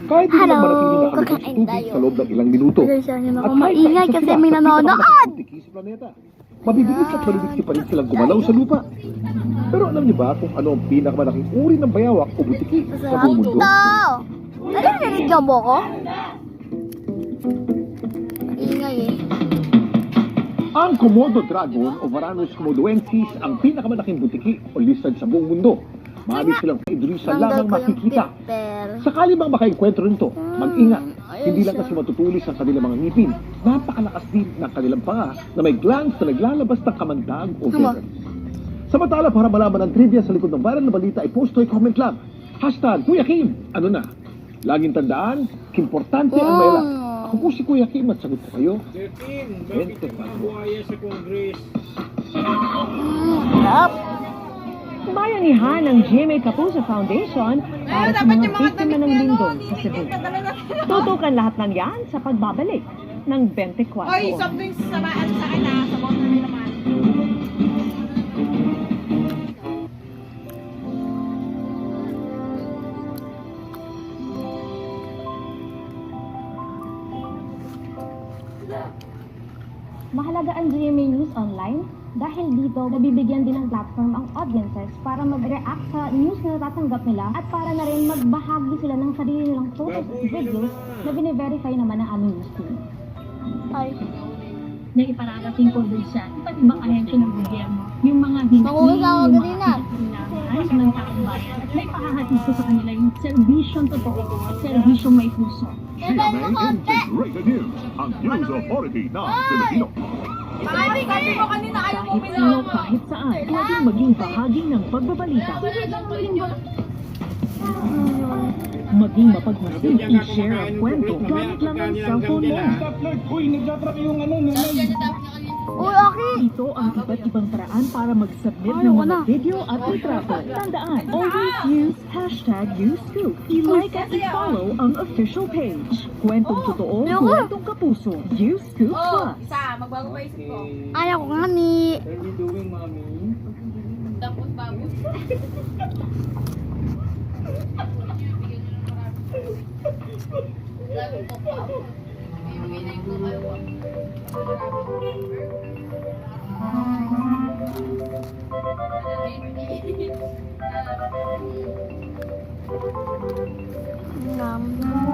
Kahit hindi Hello, lang manatili na kami sa kakain tubig tayo. sa loob ng ilang minuto. Pasensya niyo na At ako kahit maingay sa kasi sila, may sa nanonood. pinakamalaki sa planeta, mabibilis at maliliit pa rin silang gumalaw sa lupa. Pero alam niyo ba kung ano ang pinakamalaking uri ng bayawak o butiki sa buong mundo? Ito! Narinig niyo mo ko? Ingay eh. Ang Komodo dragon o Varanus komodoensis ang pinakamalaking butiki o lizard sa buong mundo. Maaari silang paiduri sa lamang makikita. Sakali bang makaengkwentro nito, mag-ingat. Hindi lang kasi matutulis ang kanilang mga ngipin. Napakalakas din ng kanilang panga na may glands na naglalabas ng kamandag o venom. Samantala, para malaman ang trivia sa likod ng viral na balita, i-post o i-comment lang. Hashtag Kuya Kim. Ano na? Laging tandaan, importante ang may alam. Ako po si Kuya Kim at sagot ko kayo. 13, bakit buhaya sa Congress? Bayanihan ng GMA Kapuso Foundation para sa mga biktima ng lindol sa Cebu. Tutukan lahat ng yan sa pagbabalik ng 24 Oy, oras. something samaan sa akin ha. Sa bottom na naman. Mahalaga ang GMA News Online dahil dito nabibigyan din ng platform ang audiences para mag-react sa news na natatanggap nila at para na rin magbahagi sila ng sarili nilang photos at videos na bine-verify naman ng aming news team. Ay. Na ipararating po doon sa iba't ibang ahensya ng gobyerno. Yung mga hinahin, Makuha yung ka mga kailangan ng taong bayan. At may pahahatid ko sa kanila yung serbisyong totoo at serbisyong may puso. Rated News, ang news authority ng Pilipino. Sabi mo kanina ayaw mo Kahit sino, kahit saan, pwedeng maging bahagi ng pagbabalita. Maging mapagmasid, i-share ang kwento gamit lang ang cellphone mo. Uy, nagtatrap yung ano, nanay. Uy, okay. Ito ang iba't ibang paraan para mag-submit ng mga video at litrato. Tandaan, always use hashtag #YouScoop. I-like at i-follow ang official page. Kwentong totoo, kwentong kapuso. YouScoop Plus. Isa, magbago pa isip ko. Ayaw ko nga ni... What are you doing, mommy? Dampot babot. Nam.